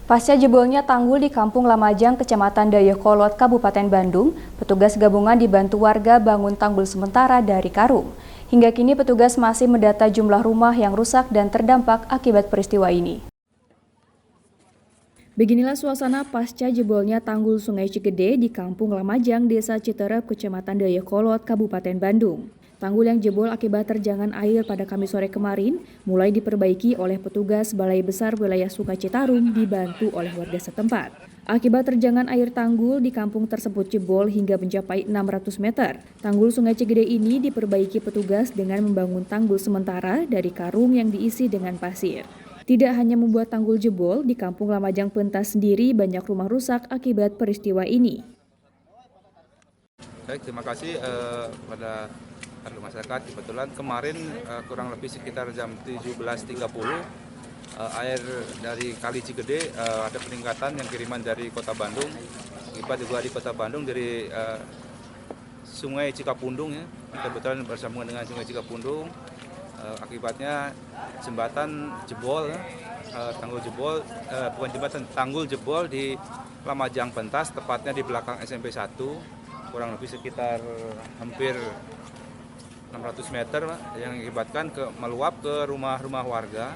Pasca jebolnya tanggul di Kampung Lamajang, Kecamatan Dayakolot, Kabupaten Bandung, petugas gabungan dibantu warga bangun tanggul sementara dari karung. Hingga kini petugas masih mendata jumlah rumah yang rusak dan terdampak akibat peristiwa ini. Beginilah suasana pasca jebolnya tanggul Sungai Cigede di Kampung Lamajang, Desa Citerep, Kecamatan Dayakolot, Kabupaten Bandung. Tanggul yang jebol akibat terjangan air pada Kamis sore kemarin mulai diperbaiki oleh petugas Balai Besar Wilayah Sungai Citarum dibantu oleh warga setempat. Akibat terjangan air tanggul di kampung tersebut jebol hingga mencapai 600 meter. Tanggul Sungai Cigede ini diperbaiki petugas dengan membangun tanggul sementara dari karung yang diisi dengan pasir. Tidak hanya membuat tanggul jebol, di Kampung Lamajang Pentas sendiri banyak rumah rusak akibat peristiwa ini. Baik, terima kasih pada masyarakat. Kebetulan kemarin kurang lebih sekitar jam 17.30 air dari Kali Cigede ada peningkatan yang kiriman dari Kota Bandung. Akibat juga di Kota Bandung dari Sungai Cikapundung ya. Kebetulan bersambungan dengan Sungai Cikapundung. Akibatnya jembatan jebol, tanggul jebol di Lamajang Pentas, tepatnya di belakang SMP 1, kurang lebih sekitar hampir 600 meter yang mengakibatkan meluap ke rumah-rumah warga.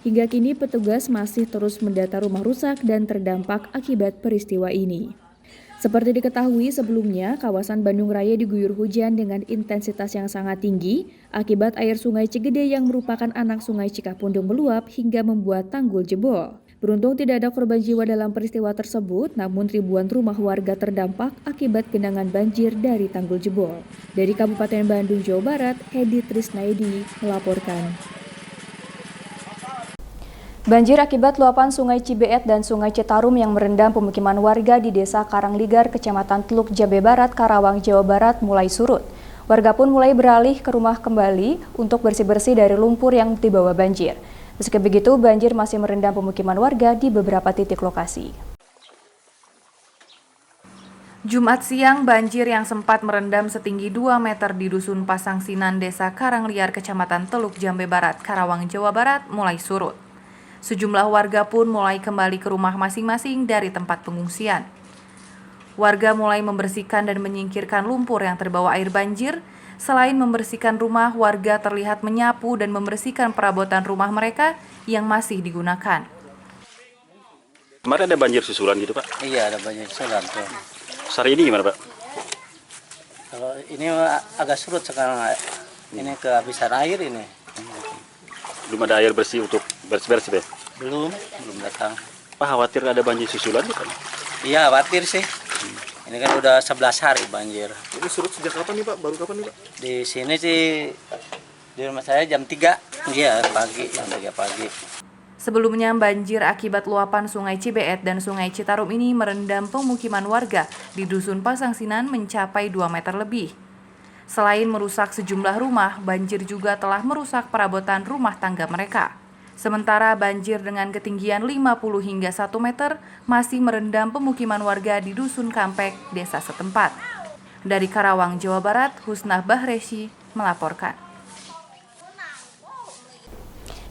Hingga kini petugas masih terus mendata rumah rusak dan terdampak akibat peristiwa ini. Seperti diketahui sebelumnya, kawasan Bandung Raya diguyur hujan dengan intensitas yang sangat tinggi akibat air Sungai Cigede yang merupakan anak Sungai Cikapundung meluap hingga membuat tanggul jebol. Beruntung tidak ada korban jiwa dalam peristiwa tersebut, namun ribuan rumah warga terdampak akibat genangan banjir dari tanggul jebol. Dari Kabupaten Bandung, Jawa Barat, Hedi Trisnaidi melaporkan. Banjir akibat luapan Sungai Cibeet dan Sungai Citarum yang merendam pemukiman warga di Desa Karangligar, Kecamatan Teluk Jambe Barat, Karawang, Jawa Barat mulai surut. Warga pun mulai beralih ke rumah kembali untuk bersih-bersih dari lumpur yang dibawa banjir. Meski begitu, banjir masih merendam pemukiman warga di beberapa titik lokasi. Jumat siang, banjir yang sempat merendam setinggi 2 meter di Dusun Pasangsinan, Desa Karangliar, Kecamatan Teluk Jambe Barat, Karawang, Jawa Barat mulai surut. Sejumlah warga pun mulai kembali ke rumah masing-masing dari tempat pengungsian. Warga mulai membersihkan dan menyingkirkan lumpur yang terbawa air banjir. Selain membersihkan rumah, warga terlihat menyapu dan membersihkan perabotan rumah mereka yang masih digunakan. Kemarin ada banjir susulan gitu, Pak? Iya, ada banjir susulan tuh. Hari ini gimana, Pak? Kalau ini agak surut sekarang. Ini kehabisan air ini. Belum ada air bersih untuk bersih-bersih, Pak? Belum datang. Pak, khawatir ada banjir susulan gitu? Iya, khawatir sih. Ini kan udah 11 hari banjir. Ini surut sejak kapan nih, Pak? Baru kapan nih, Pak? Di sini sih, di rumah saya jam 3. Iya, pagi, jam 3 pagi. Sebelumnya, banjir akibat luapan Sungai Cibeet dan Sungai Citarum ini merendam pemukiman warga di Dusun Pasangsinan mencapai 2 meter lebih. Selain merusak sejumlah rumah, banjir juga telah merusak perabotan rumah tangga mereka. Sementara banjir dengan ketinggian 50 hingga 1 meter masih merendam pemukiman warga di Dusun Kampek, desa setempat. Dari Karawang, Jawa Barat, Husnah Bahresi melaporkan.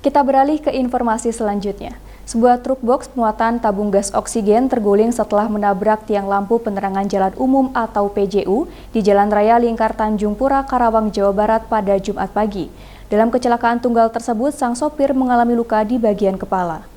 Kita beralih ke informasi selanjutnya. Sebuah truk box muatan tabung gas oksigen terguling setelah menabrak tiang lampu penerangan jalan umum atau PJU di Jalan Raya Lingkar Tanjung Pura, Karawang, Jawa Barat pada Jumat pagi. Dalam kecelakaan tunggal tersebut, sang sopir mengalami luka di bagian kepala.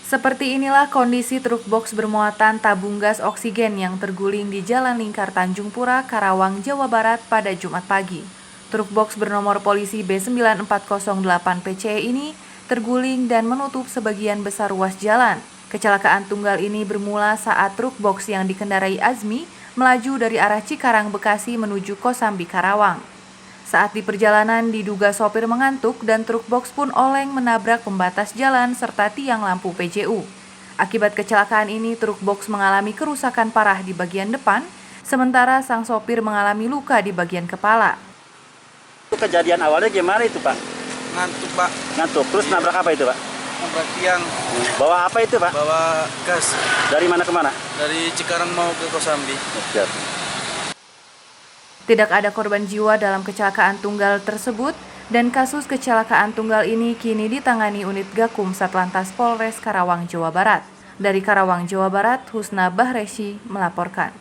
Seperti inilah kondisi truk box bermuatan tabung gas oksigen yang terguling di Jalan Lingkar Tanjung Pura, Karawang, Jawa Barat pada Jumat pagi. Truk box bernomor polisi B9408 PCE ini terguling dan menutup sebagian besar ruas jalan. Kecelakaan tunggal ini bermula saat truk box yang dikendarai Azmi melaju dari arah Cikarang, Bekasi menuju Kosambi, Karawang. Saat di perjalanan diduga sopir mengantuk dan truk box pun oleng menabrak pembatas jalan serta tiang lampu PJU. Akibat kecelakaan ini truk box mengalami kerusakan parah di bagian depan, sementara sang sopir mengalami luka di bagian kepala. Kejadian awalnya gimana itu, Pak? Ngantuk, Pak. Ngantuk, terus nabrak apa itu, Pak? Nabrak tiang. Bawa apa itu, Pak? Bawa gas. Dari mana ke mana? Dari Cikarang mau ke Kosambi. Tidak ada korban jiwa dalam kecelakaan tunggal tersebut, Dan kasus kecelakaan tunggal ini kini ditangani unit Gakum Satlantas Polres Karawang, Jawa Barat. Dari Karawang, Jawa Barat, Husna Bahreshi melaporkan.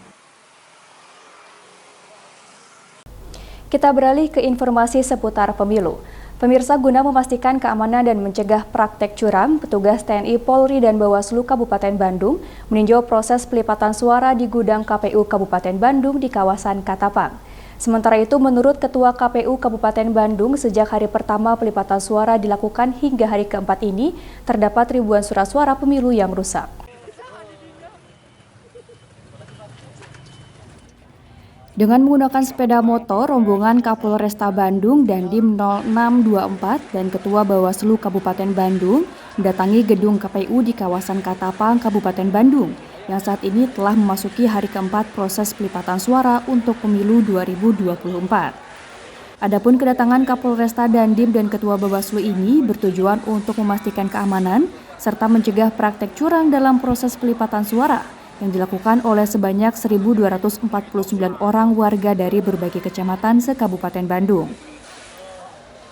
Kita beralih ke informasi seputar pemilu. Pemirsa, guna memastikan keamanan dan mencegah praktek curang, petugas TNI, Polri, dan Bawaslu Kabupaten Bandung meninjau proses pelipatan suara di gudang KPU Kabupaten Bandung di kawasan Katapang. Sementara itu, menurut Ketua KPU Kabupaten Bandung, sejak hari pertama pelipatan suara dilakukan hingga hari keempat ini, terdapat ribuan surat suara pemilu yang rusak. Dengan menggunakan sepeda motor, rombongan Kapolresta Bandung dan Dim 0624 dan Ketua Bawaslu Kabupaten Bandung mendatangi gedung KPU di kawasan Katapang, Kabupaten Bandung, yang saat ini telah memasuki hari keempat proses pelipatan suara untuk pemilu 2024. Adapun kedatangan Kapolresta Dandim dan Ketua Bawaslu ini bertujuan untuk memastikan keamanan serta mencegah praktek curang dalam proses pelipatan suara yang dilakukan oleh sebanyak 1.249 orang warga dari berbagai kecamatan se-Kabupaten Bandung.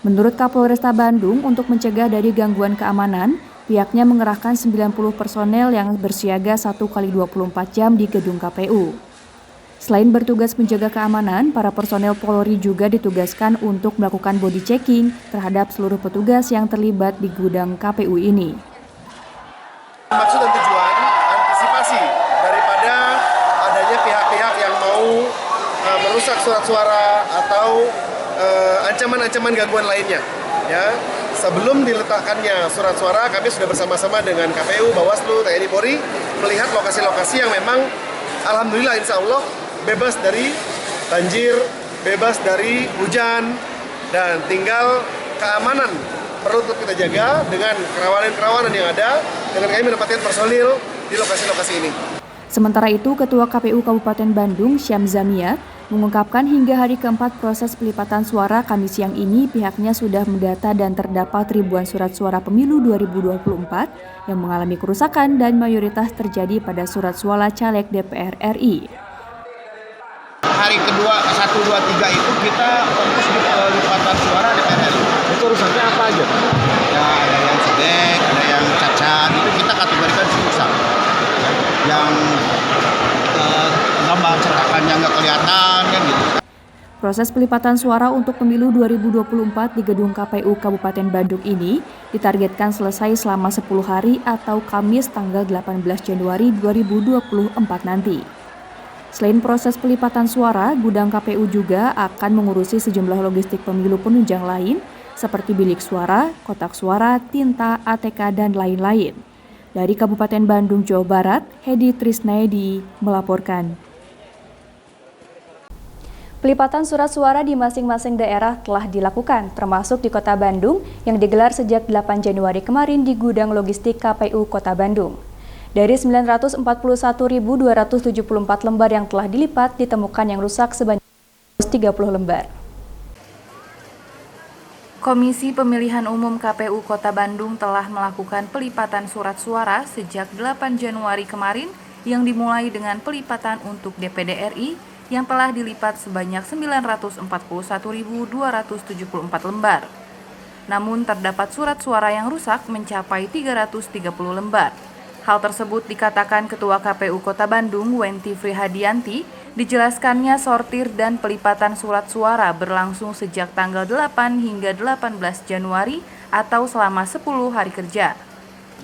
Menurut Kapolresta Bandung, untuk mencegah dari gangguan keamanan, pihaknya mengerahkan 90 personel yang bersiaga 1x24 jam di gedung KPU. Selain bertugas menjaga keamanan, para personel Polri juga ditugaskan untuk melakukan body checking terhadap seluruh petugas yang terlibat di gudang KPU ini. Maksud dan tujuan antisipasi daripada adanya pihak-pihak yang mau merusak surat suara atau ancaman-ancaman gangguan lainnya. Ya, sebelum diletakkannya surat suara, kami sudah bersama-sama dengan KPU, Bawaslu, TNI, Polri melihat lokasi-lokasi yang memang alhamdulillah insya Allah bebas dari banjir, bebas dari hujan, dan tinggal keamanan perlu kita jaga dengan kerawanan-kerawanan yang ada dengan kami mendapatkan personil di lokasi-lokasi ini. Sementara itu, Ketua KPU Kabupaten Bandung, Syam Zamiat, mengungkapkan hingga hari keempat proses pelipatan suara Kamis siang ini pihaknya sudah mendata dan terdapat ribuan surat suara pemilu 2024 yang mengalami kerusakan dan mayoritas terjadi pada surat suara caleg DPR RI. Hari kedua 1, 2, 3 itu kita fokus di pelipatan suara DPR RI. Itu rusaknya apa aja? Ya, ada yang sedek, ada yang cacat, itu kita kategorikan rusak. Yang gambar cetakannya nggak kelihatan kan gitu. Proses pelipatan suara untuk pemilu 2024 di gedung KPU Kabupaten Bandung ini ditargetkan selesai selama 10 hari atau Kamis tanggal 18 Januari 2024 nanti. Selain proses pelipatan suara, gudang KPU juga akan mengurusi sejumlah logistik pemilu penunjang lain seperti bilik suara, kotak suara, tinta, ATK, dan lain-lain. Dari Kabupaten Bandung, Jawa Barat, Hedi Trisnaedi melaporkan. Pelipatan surat suara di masing-masing daerah telah dilakukan, termasuk di Kota Bandung yang digelar sejak 8 Januari kemarin di gudang logistik KPU Kota Bandung. Dari 941.274 lembar yang telah dilipat, ditemukan yang rusak sebanyak 130 lembar. Komisi Pemilihan Umum KPU Kota Bandung telah melakukan pelipatan surat suara sejak 8 Januari kemarin yang dimulai dengan pelipatan untuk DPD RI yang telah dilipat sebanyak 941.274 lembar. Namun terdapat surat suara yang rusak mencapai 330 lembar. Hal tersebut dikatakan Ketua KPU Kota Bandung, Wenti Frihadianti, dijelaskannya sortir dan pelipatan surat suara berlangsung sejak tanggal 8 hingga 18 Januari atau selama 10 hari kerja,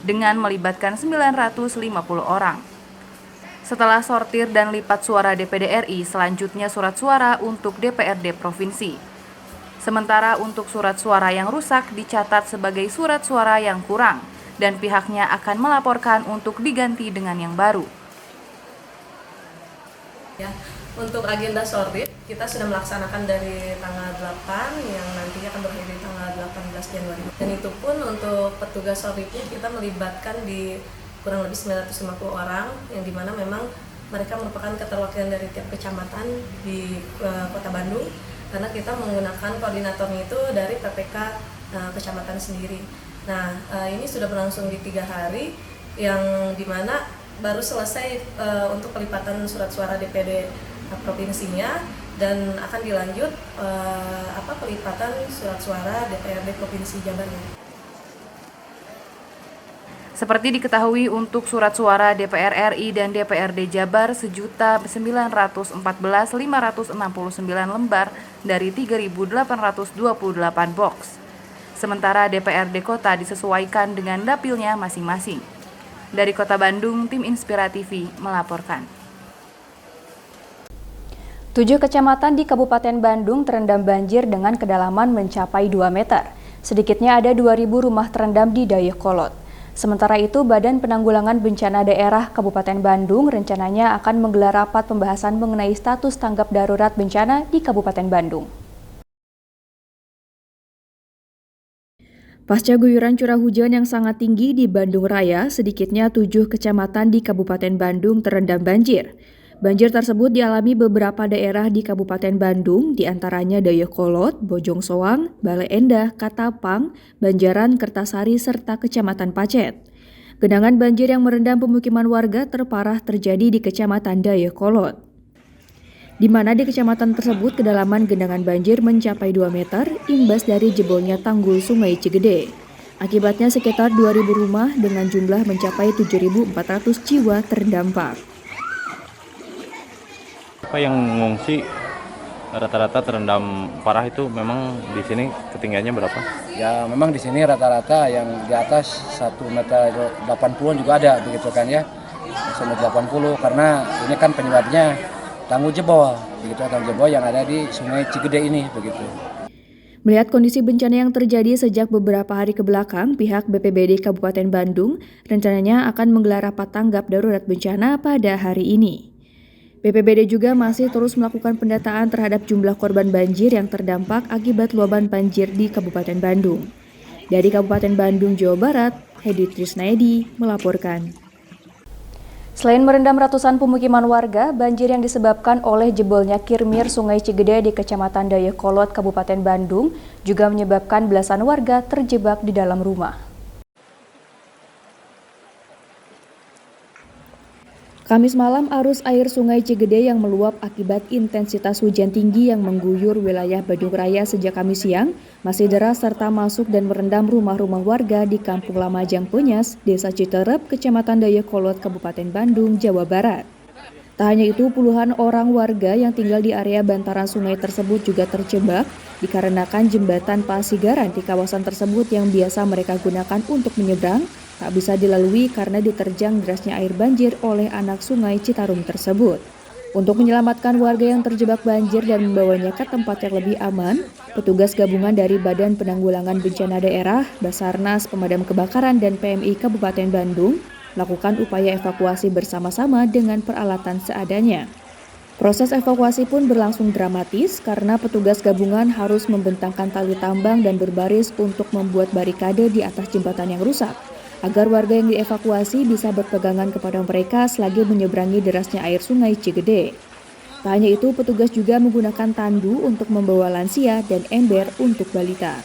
dengan melibatkan 950 orang. Setelah sortir dan lipat suara DPD RI, selanjutnya surat suara untuk DPRD Provinsi. Sementara untuk surat suara yang rusak dicatat sebagai surat suara yang kurang, dan pihaknya akan melaporkan untuk diganti dengan yang baru. Ya, untuk agenda sortir, kita sudah melaksanakan dari tanggal 8 yang nantinya akan berakhir di tanggal 18 Januari. Dan itu pun untuk petugas sortirnya kita melibatkan di kurang lebih 950 orang, yang dimana memang mereka merupakan keterwakilan dari tiap kecamatan di Kota Bandung, karena kita menggunakan koordinatornya itu dari PPK kecamatan sendiri. Nah, ini sudah berlangsung di 3 hari, yang dimana baru selesai untuk pelipatan surat suara DPD provinsinya, dan akan dilanjut pelipatan surat suara DPRD Provinsi Jabar. Seperti diketahui, untuk surat suara DPR RI dan DPRD Jabar 1.914.569 lembar dari 3.828 box. Sementara DPRD Kota disesuaikan dengan dapilnya masing-masing. Dari Kota Bandung, tim Inspira TV melaporkan. 7 kecamatan di Kabupaten Bandung terendam banjir dengan kedalaman mencapai 2 meter. Sedikitnya ada 2.000 rumah terendam di Dayakolot. Sementara itu, Badan Penanggulangan Bencana Daerah Kabupaten Bandung rencananya akan menggelar rapat pembahasan mengenai status tanggap darurat bencana di Kabupaten Bandung. Pasca guyuran curah hujan yang sangat tinggi di Bandung Raya, sedikitnya 7 kecamatan di Kabupaten Bandung terendam banjir. Banjir tersebut dialami beberapa daerah di Kabupaten Bandung, diantaranya Dayakolot, Bojong Soang, Bale Endah, Katapang, Banjaran, Kertasari, serta Kecamatan Pacet. Genangan banjir yang merendam pemukiman warga terparah terjadi di Kecamatan Dayakolot, di mana di kecamatan tersebut kedalaman genangan banjir mencapai 2 meter, imbas dari jebolnya tanggul Sungai Cigede. Akibatnya sekitar 2.000 rumah dengan jumlah mencapai 7.400 jiwa terdampak. Yang mengungsi rata-rata terendam parah itu memang di sini ketinggiannya berapa? Ya memang di sini rata-rata yang di atas 1,80 meter juga ada begitu kan ya. 1,80 meter karena ini kan penyebabnya tanggul jebol begitu, tanggul jebol yang ada di Sungai Cigede ini begitu. Melihat kondisi bencana yang terjadi sejak beberapa hari ke belakang, pihak BPBD Kabupaten Bandung rencananya akan menggelar rapat tanggap darurat bencana pada hari ini. BPBD juga masih terus melakukan pendataan terhadap jumlah korban banjir yang terdampak akibat luapan banjir di Kabupaten Bandung. Dari Kabupaten Bandung, Jawa Barat, Hedi Trisnaedi melaporkan. Selain merendam ratusan pemukiman warga, banjir yang disebabkan oleh jebolnya kirmir Sungai Cigede di Kecamatan Dayakolot, Kabupaten Bandung, juga menyebabkan belasan warga terjebak di dalam rumah. Kamis malam, arus air Sungai Cigede yang meluap akibat intensitas hujan tinggi yang mengguyur wilayah Bandung Raya sejak Kamis siang masih deras serta masuk dan merendam rumah-rumah warga di Kampung Lama Jangpenyas, Desa Citerep, Kecamatan Dayakolot, Kabupaten Bandung, Jawa Barat. Tak hanya itu, puluhan orang warga yang tinggal di area bantaran sungai tersebut juga terjebak dikarenakan jembatan Pasigaran di kawasan tersebut yang biasa mereka gunakan untuk menyeberang tak bisa dilalui karena diterjang derasnya air banjir oleh anak sungai Citarum tersebut. Untuk menyelamatkan warga yang terjebak banjir dan membawanya ke tempat yang lebih aman, petugas gabungan dari Badan Penanggulangan Bencana Daerah, Basarnas, Pemadam Kebakaran, dan PMI Kabupaten Bandung melakukan upaya evakuasi bersama-sama dengan peralatan seadanya. Proses evakuasi pun berlangsung dramatis karena petugas gabungan harus membentangkan tali tambang dan berbaris untuk membuat barikade di atas jembatan yang rusak, agar warga yang dievakuasi bisa berpegangan kepada mereka selagi menyeberangi derasnya air Sungai Cigede. Tak hanya itu, petugas juga menggunakan tandu untuk membawa lansia dan ember untuk balita.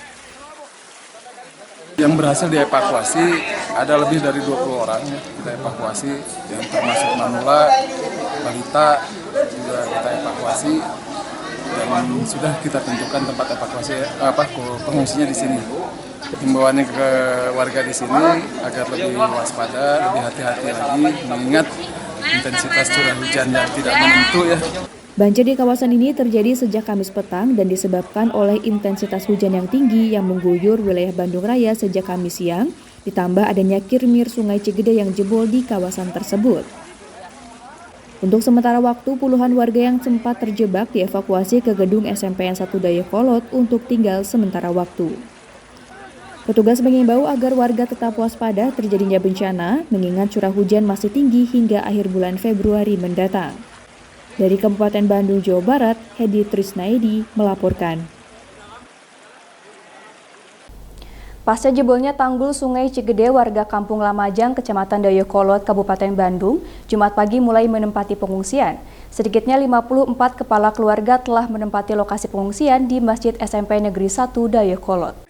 Yang berhasil dievakuasi ada lebih dari 20 orang ya, kita evakuasi, yang termasuk manula, balita juga kita evakuasi, dan sudah kita tentukan tempat evakuasi pengungsinya di sini. Himbauannya ke warga di sini agar lebih waspada, lebih hati-hati lagi, mengingat intensitas curah hujan yang tidak menentu ya. Banjir di kawasan ini terjadi sejak Kamis petang dan disebabkan oleh intensitas hujan yang tinggi yang mengguyur wilayah Bandung Raya sejak Kamis siang, ditambah adanya kirmir Sungai Cigede yang jebol di kawasan tersebut. Untuk sementara waktu, puluhan warga yang sempat terjebak dievakuasi ke gedung SMPN 1 Dayakolot untuk tinggal sementara waktu. Petugas mengimbau agar warga tetap waspada terjadinya bencana, mengingat curah hujan masih tinggi hingga akhir bulan Februari mendatang. Dari Kabupaten Bandung, Jawa Barat, Hedi Trisnaedi melaporkan. Pasca jebolnya tanggul Sungai Cigede, warga Kampung Lamajang, Kecamatan Dayakolot, Kabupaten Bandung, Jumat pagi mulai menempati pengungsian. Sedikitnya 54 kepala keluarga telah menempati lokasi pengungsian di Masjid SMP Negeri 1 Dayakolot.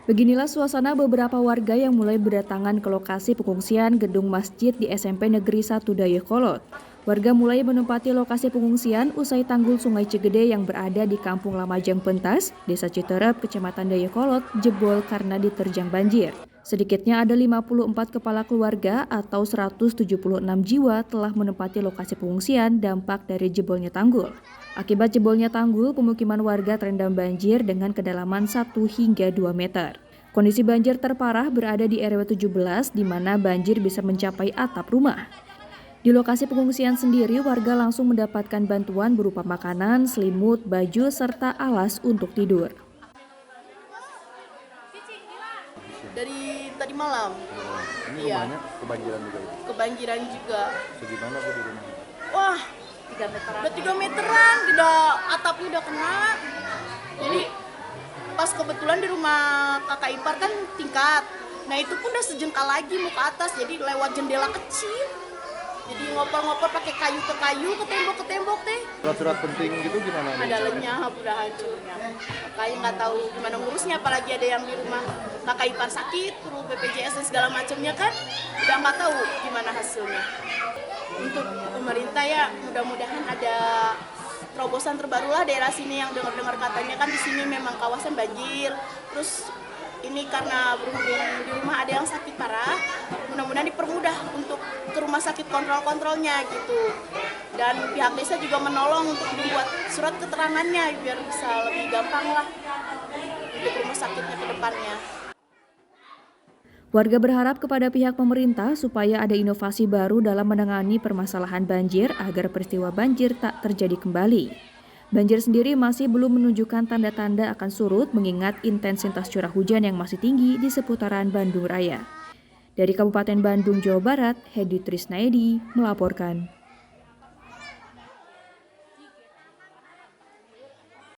Beginilah suasana beberapa warga yang mulai berdatangan ke lokasi pengungsian gedung masjid di SMP Negeri 1 Dayakolot. Warga mulai menempati lokasi pengungsian usai tanggul Sungai Cigede yang berada di Kampung Lamajang Pentas, Desa Citerep, Kecamatan Dayakolot, jebol karena diterjang banjir. Sedikitnya ada 54 kepala keluarga atau 176 jiwa telah menempati lokasi pengungsian dampak dari jebolnya tanggul. Akibat jebolnya tanggul, pemukiman warga terendam banjir dengan kedalaman 1 hingga 2 meter. Kondisi banjir terparah berada di RW 17 di mana banjir bisa mencapai atap rumah. Di lokasi pengungsian sendiri, warga langsung mendapatkan bantuan berupa makanan, selimut, baju, serta alas untuk tidur. Dari tadi malam. Ini rumahnya kebanjiran juga? Kebanjiran juga. Segimana Bu di rumah? Wah, 3 meteran. Udah 3 meteran, atapnya udah kena. Jadi pas kebetulan di rumah kakak ipar kan tingkat. Nah itu pun udah sejengkal lagi mau ke atas, jadi lewat jendela kecil. Jadi ngoper-ngoper pakai kayu ke tembok teh. Surat-surat penting gitu gimana? Ada lenyap, udah hancurnya. Makanya nggak tahu gimana ngurusnya, apalagi ada yang di rumah kakak ipar sakit, perlu BPJS dan segala macamnya kan, udah nggak tahu gimana hasilnya. Untuk pemerintah ya mudah-mudahan ada terobosan terbaru lah daerah sini yang dengar-dengar katanya kan di sini memang kawasan banjir. Terus ini karena berhubung di rumah ada yang sakit parah, mudah-mudahan dipermudah untuk ke rumah sakit kontrol-kontrolnya gitu. Dan pihak desa juga menolong untuk membuat surat keterangannya biar bisa lebih gampang lah untuk rumah sakitnya ke depannya. Warga berharap kepada pihak pemerintah supaya ada inovasi baru dalam menangani permasalahan banjir agar peristiwa banjir tak terjadi kembali. Banjir sendiri masih belum menunjukkan tanda-tanda akan surut mengingat intensitas curah hujan yang masih tinggi di seputaran Bandung Raya. Dari Kabupaten Bandung, Jawa Barat, Hedi Trisnaedi melaporkan.